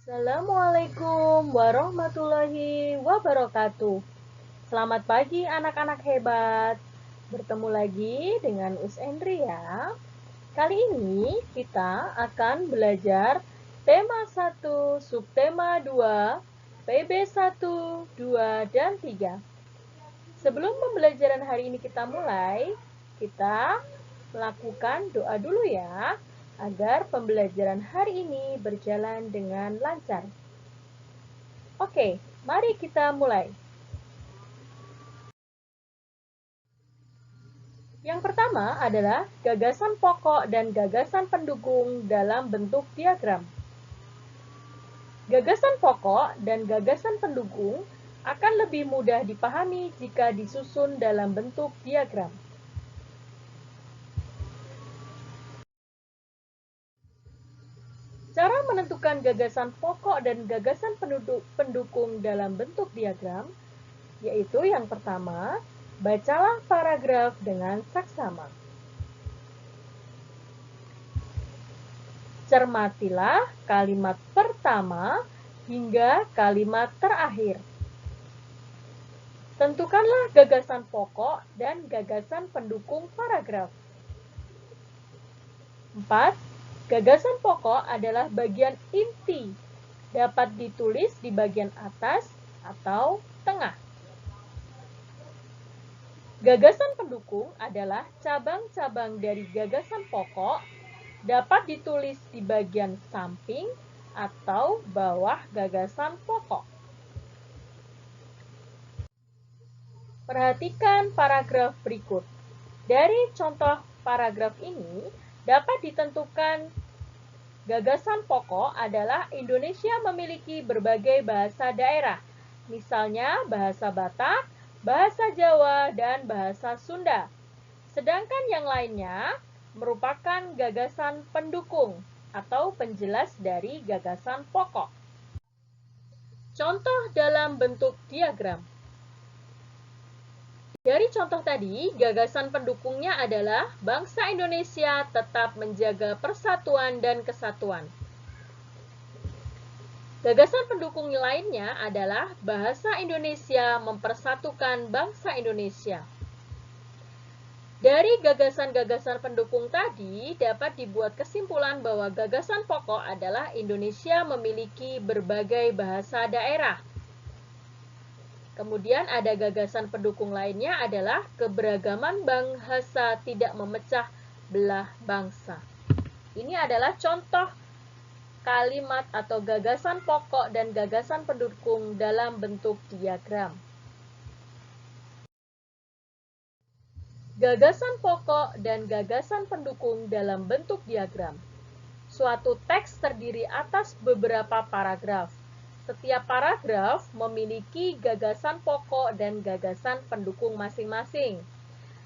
Assalamualaikum warahmatullahi wabarakatuh. Selamat pagi anak-anak hebat. Bertemu lagi dengan Us Endri ya. Kali ini kita akan belajar tema 1, subtema 2, PB 1, 2, dan 3. Sebelum pembelajaran hari ini kita mulai, kita melakukan doa dulu ya, agar pembelajaran hari ini berjalan dengan lancar. Oke, mari kita mulai. Yang pertama adalah gagasan pokok dan gagasan pendukung dalam bentuk diagram. Gagasan pokok dan gagasan pendukung akan lebih mudah dipahami jika disusun dalam bentuk diagram. Cara menentukan gagasan pokok dan gagasan pendukung dalam bentuk diagram, yaitu yang pertama, bacalah paragraf dengan saksama. Cermatilah kalimat pertama hingga kalimat terakhir. Tentukanlah gagasan pokok dan gagasan pendukung paragraf. 4. Gagasan pokok adalah bagian inti, dapat ditulis di bagian atas atau tengah. Gagasan pendukung adalah cabang-cabang dari gagasan pokok, dapat ditulis di bagian samping atau bawah gagasan pokok. Perhatikan paragraf berikut. Dari contoh paragraf ini, dapat ditentukan gagasan pokok adalah Indonesia memiliki berbagai bahasa daerah, misalnya bahasa Batak, bahasa Jawa, dan bahasa Sunda. Sedangkan yang lainnya merupakan gagasan pendukung atau penjelas dari gagasan pokok. Contoh dalam bentuk diagram. Dari contoh tadi, gagasan pendukungnya adalah bangsa Indonesia tetap menjaga persatuan dan kesatuan. Gagasan pendukung lainnya adalah bahasa Indonesia mempersatukan bangsa Indonesia. Dari gagasan-gagasan pendukung tadi, dapat dibuat kesimpulan bahwa gagasan pokok adalah Indonesia memiliki berbagai bahasa daerah. Kemudian ada gagasan pendukung lainnya adalah keberagaman bahasa tidak memecah belah bangsa. Ini adalah contoh kalimat atau gagasan pokok dan gagasan pendukung dalam bentuk diagram. Gagasan pokok dan gagasan pendukung dalam bentuk diagram. Suatu teks terdiri atas beberapa paragraf. Setiap paragraf memiliki gagasan pokok dan gagasan pendukung masing-masing.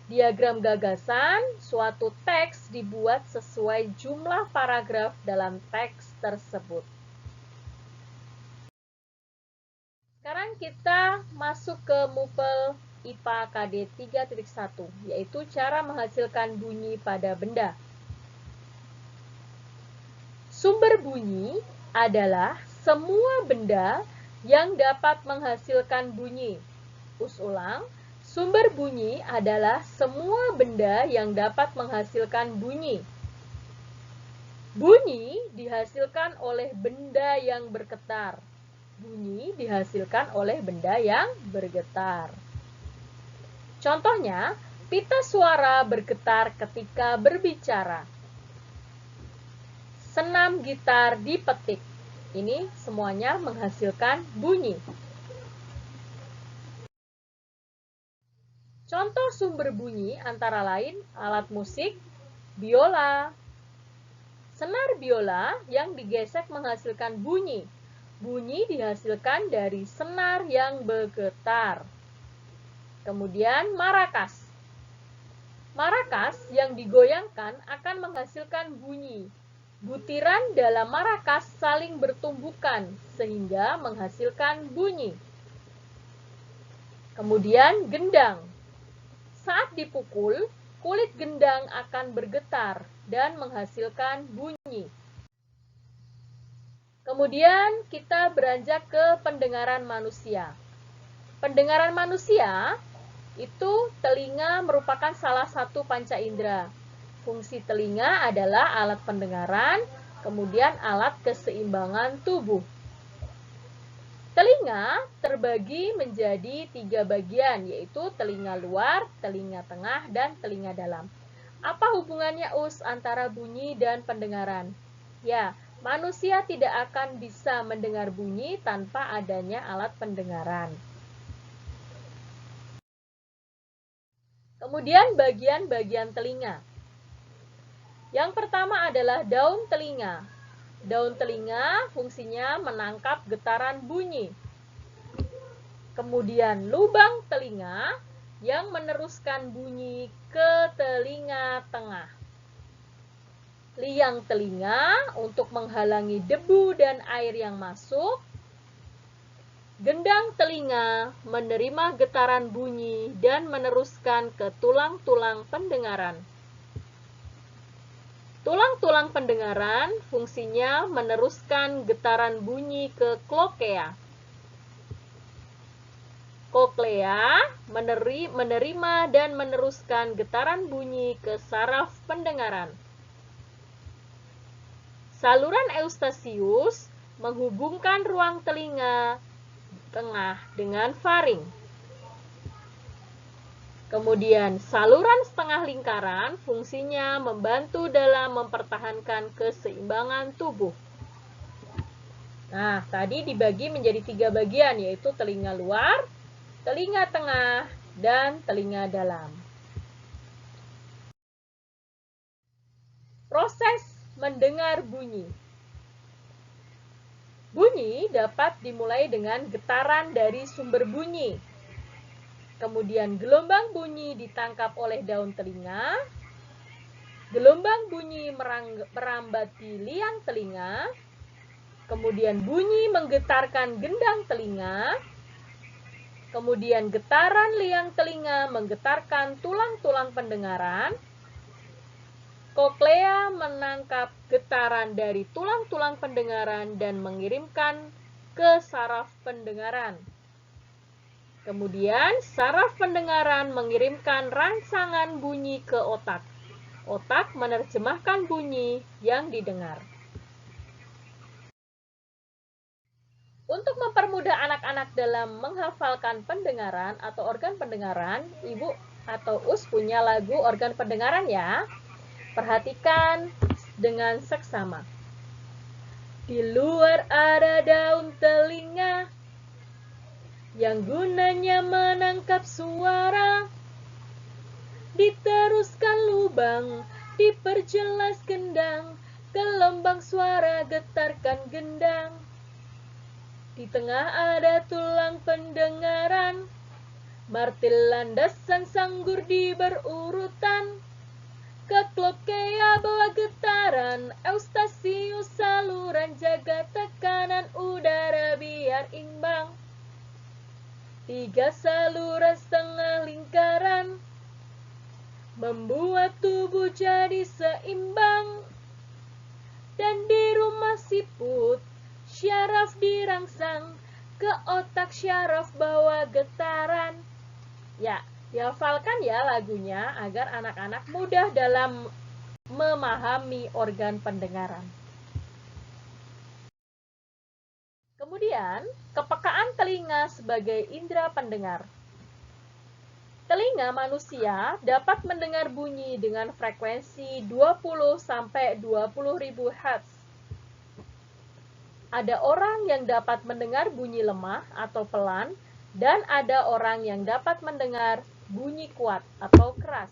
Diagram gagasan, suatu teks dibuat sesuai jumlah paragraf dalam teks tersebut. Sekarang kita masuk ke MUPEL IPA KD 3.1, yaitu cara menghasilkan bunyi pada benda. Sumber bunyi adalah semua benda yang dapat menghasilkan bunyi. Ulang, sumber bunyi adalah semua benda yang dapat menghasilkan bunyi. Bunyi dihasilkan oleh benda yang bergetar. Bunyi dihasilkan oleh benda yang bergetar. Contohnya, pita suara bergetar ketika berbicara. Senam gitar dipetik. Ini semuanya menghasilkan bunyi. Contoh sumber bunyi antara lain alat musik, biola, senar biola yang digesek menghasilkan bunyi. Bunyi dihasilkan dari senar yang bergetar. Kemudian marakas. Marakas yang digoyangkan akan menghasilkan bunyi. Butiran dalam marakas saling bertumbukan sehingga menghasilkan bunyi. Kemudian gendang. Saat dipukul, kulit gendang akan bergetar dan menghasilkan bunyi. Kemudian kita beranjak ke pendengaran manusia. Pendengaran manusia itu telinga merupakan salah satu panca indera. Fungsi telinga adalah alat pendengaran, kemudian alat keseimbangan tubuh. Telinga terbagi menjadi 3 bagian, yaitu telinga luar, telinga tengah, dan telinga dalam. Apa hubungannya antara bunyi dan pendengaran? Ya, manusia tidak akan bisa mendengar bunyi tanpa adanya alat pendengaran. Kemudian bagian-bagian telinga. Yang pertama adalah daun telinga. Daun telinga fungsinya menangkap getaran bunyi. Kemudian lubang telinga yang meneruskan bunyi ke telinga tengah. Liang telinga untuk menghalangi debu dan air yang masuk. Gendang telinga menerima getaran bunyi dan meneruskan ke tulang-tulang pendengaran. Tulang-tulang pendengaran fungsinya meneruskan getaran bunyi ke klokea. Koklea menerima dan meneruskan getaran bunyi ke saraf pendengaran. Saluran eustasius menghubungkan ruang telinga tengah dengan faring. Kemudian saluran setengah lingkaran fungsinya membantu dalam mempertahankan keseimbangan tubuh. Nah, tadi dibagi menjadi 3 bagian, yaitu telinga luar, telinga tengah, dan telinga dalam. Proses mendengar bunyi. Bunyi dapat dimulai dengan getaran dari sumber bunyi. Kemudian gelombang bunyi ditangkap oleh daun telinga. Gelombang bunyi merambat di liang telinga. Kemudian bunyi menggetarkan gendang telinga. Kemudian getaran liang telinga menggetarkan tulang-tulang pendengaran. Koklea menangkap getaran dari tulang-tulang pendengaran dan mengirimkan ke saraf pendengaran. Kemudian saraf pendengaran mengirimkan rangsangan bunyi ke otak. Otak menerjemahkan bunyi yang didengar. Untuk mempermudah anak-anak dalam menghafalkan pendengaran atau organ pendengaran, Ibu atau Us punya lagu organ pendengaran ya. Perhatikan dengan seksama. Di luar ada daun telinga yang gunanya menangkap suara. Diteruskan lubang, diperjelas gendang, gelombang suara getarkan gendang. Di tengah ada tulang pendengaran, martil landasan sanggur di berurutan. Ke klokea bawa getaran, eustasius saluran jaga tekanan udara biar imbang. 3 saluran setengah lingkaran membuat tubuh jadi seimbang. Dan di rumah siput syaraf dirangsang, ke otak syaraf bawa getaran. Ya, dihafalkan ya lagunya agar anak-anak mudah dalam memahami organ pendengaran. Kemudian, kepekaan telinga sebagai indera pendengar. Telinga manusia dapat mendengar bunyi dengan frekuensi 20–20.000 Hz. Ada orang yang dapat mendengar bunyi lemah atau pelan, dan ada orang yang dapat mendengar bunyi kuat atau keras.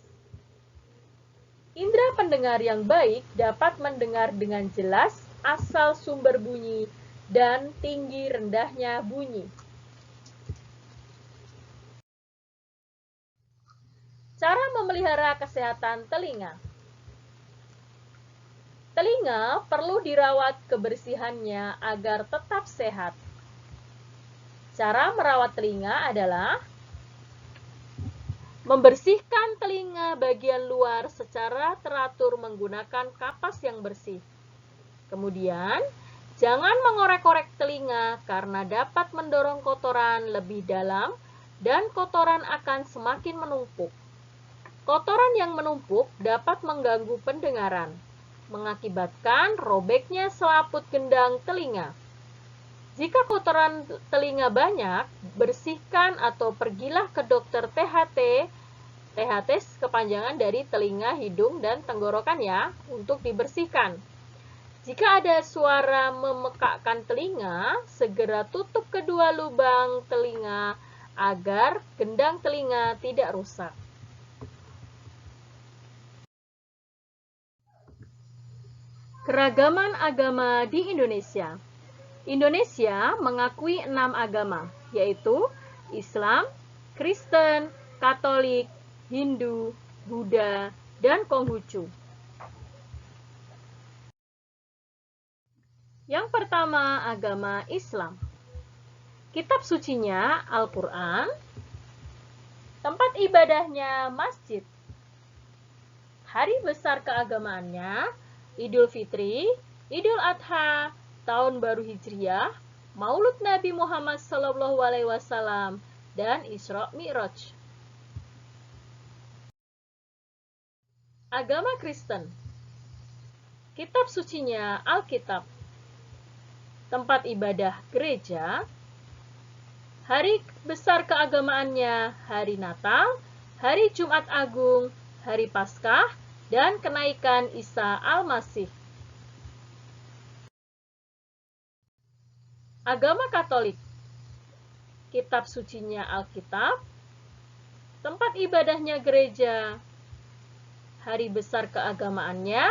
Indera pendengar yang baik dapat mendengar dengan jelas asal sumber bunyi dan tinggi rendahnya bunyi. Cara memelihara kesehatan telinga. Telinga perlu dirawat kebersihannya agar tetap sehat. Cara merawat telinga adalah membersihkan telinga bagian luar secara teratur menggunakan kapas yang bersih. Kemudian, Jangan mengorek-korek telinga karena dapat mendorong kotoran lebih dalam dan kotoran akan semakin menumpuk. Kotoran yang menumpuk dapat mengganggu pendengaran, mengakibatkan robeknya selaput gendang telinga. Jika kotoran telinga banyak, bersihkan atau pergilah ke dokter THT. THT kepanjangan dari telinga, hidung, dan tenggorokan ya, untuk dibersihkan. Jika ada suara memekakkan telinga, segera tutup kedua lubang telinga agar gendang telinga tidak rusak. Keragaman agama di Indonesia. Indonesia mengakui 6 agama, yaitu Islam, Kristen, Katolik, Hindu, Buddha, dan Konghucu. Yang pertama, agama Islam. Kitab sucinya Al-Quran, tempat ibadahnya masjid. Hari besar keagamaannya Idul Fitri, Idul Adha, Tahun Baru Hijriah, Maulud Nabi Muhammad SAW, dan Isra Mi'raj. Agama Kristen. Kitab sucinya Alkitab. Tempat ibadah gereja. Hari besar keagamaannya hari Natal, hari Jumat Agung, hari Paskah, dan kenaikan Isa Al-Masih. Agama Katolik. Kitab sucinya Alkitab. Tempat ibadahnya gereja. Hari besar keagamaannya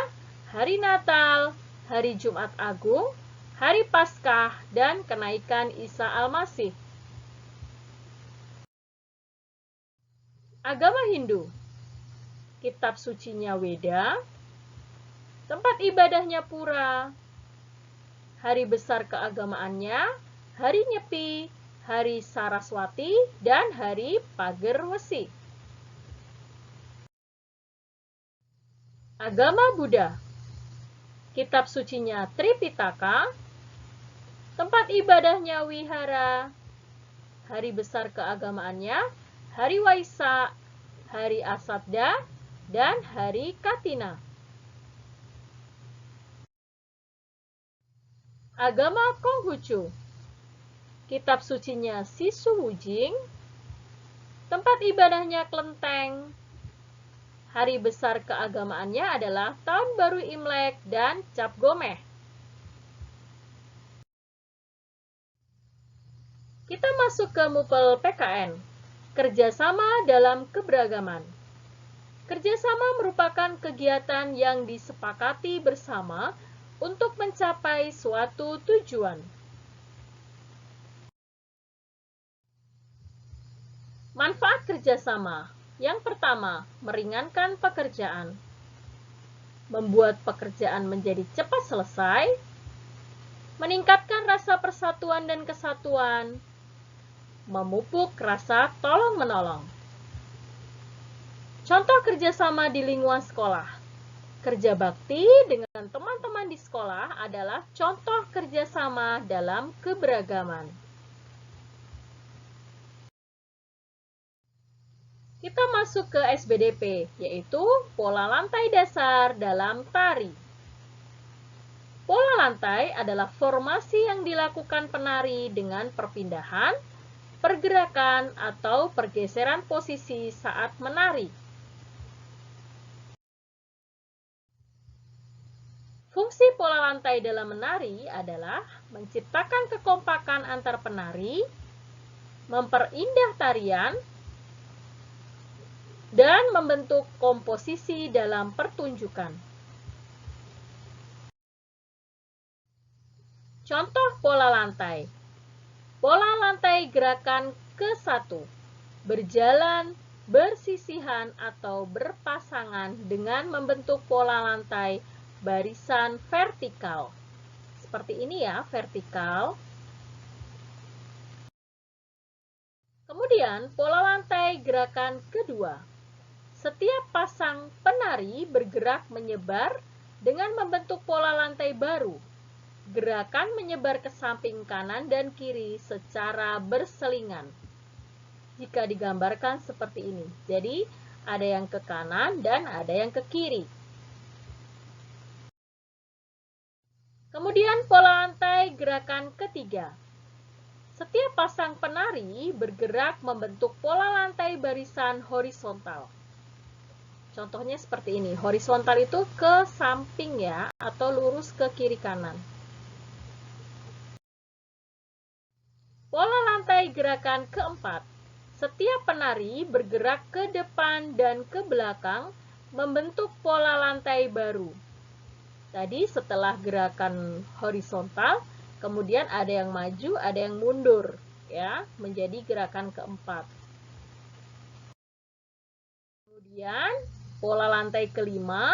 hari Natal, hari Jumat Agung, hari Paskah, dan kenaikan Isa Al-Masih. Agama Hindu. Kitab sucinya Weda. Tempat ibadahnya Pura. Hari besar keagamaannya hari Nyepi, hari Saraswati, dan hari Pager Wesi. Agama Buddha. Kitab sucinya Tripitaka. Tempat ibadahnya Wihara. Hari besar keagamaannya hari Waisak, hari Asadda, dan hari Katina. Agama Konghucu. Kitab sucinya Sisu Wujing. Tempat ibadahnya Klenteng. Hari besar keagamaannya adalah Tahun Baru Imlek dan Cap Gomeh. Kita masuk ke Mupel PKN. Kerjasama dalam keberagaman. Kerjasama merupakan kegiatan yang disepakati bersama untuk mencapai suatu tujuan. Manfaat kerjasama. Yang pertama, meringankan pekerjaan. Membuat pekerjaan menjadi cepat selesai. Meningkatkan rasa persatuan dan kesatuan. Memupuk rasa tolong-menolong. Contoh kerjasama di lingkungan sekolah. Kerja bakti dengan teman-teman di sekolah adalah contoh kerjasama dalam keberagaman. Kita masuk ke SBDP, yaitu pola lantai dasar dalam tari. Pola lantai adalah formasi yang dilakukan penari dengan perpindahan, pergerakan, atau pergeseran posisi saat menari. Fungsi pola lantai dalam menari adalah menciptakan kekompakan antar penari, memperindah tarian, dan membentuk komposisi dalam pertunjukan. Contoh pola lantai. Pola lantai gerakan ke-1, berjalan, bersisihan, atau berpasangan dengan membentuk pola lantai barisan vertikal. Seperti ini ya, vertikal. Kemudian, pola lantai gerakan kedua. Setiap pasang penari bergerak menyebar dengan membentuk pola lantai baru. Gerakan menyebar ke samping kanan dan kiri secara berselingan. Jika digambarkan seperti ini. Jadi, ada yang ke kanan dan ada yang ke kiri. Kemudian pola lantai gerakan ketiga. Setiap pasang penari bergerak membentuk pola lantai barisan horizontal. Contohnya seperti ini. Horizontal itu ke samping ya, atau lurus ke kiri kanan. Pola lantai gerakan keempat. Setiap penari bergerak ke depan dan ke belakang membentuk pola lantai baru. Tadi setelah gerakan horizontal, kemudian ada yang maju, ada yang mundur, ya, menjadi gerakan keempat. Kemudian pola lantai kelima,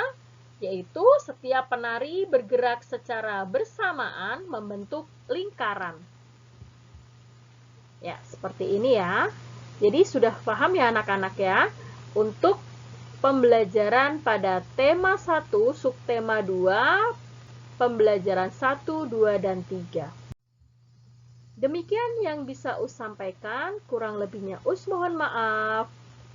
yaitu setiap penari bergerak secara bersamaan membentuk lingkaran. Ya, seperti ini ya. Jadi sudah paham ya anak-anak ya, untuk pembelajaran pada tema 1, subtema 2, pembelajaran 1, 2, dan 3. Demikian yang bisa Us sampaikan, kurang lebihnya Us mohon maaf.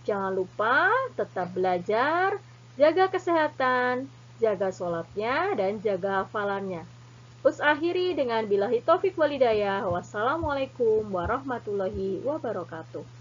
Jangan lupa tetap belajar, jaga kesehatan, jaga sholatnya, dan jaga hafalannya. Us akhiri dengan billahi taufik walhidayah. Wassalamualaikum warahmatullahi wabarakatuh.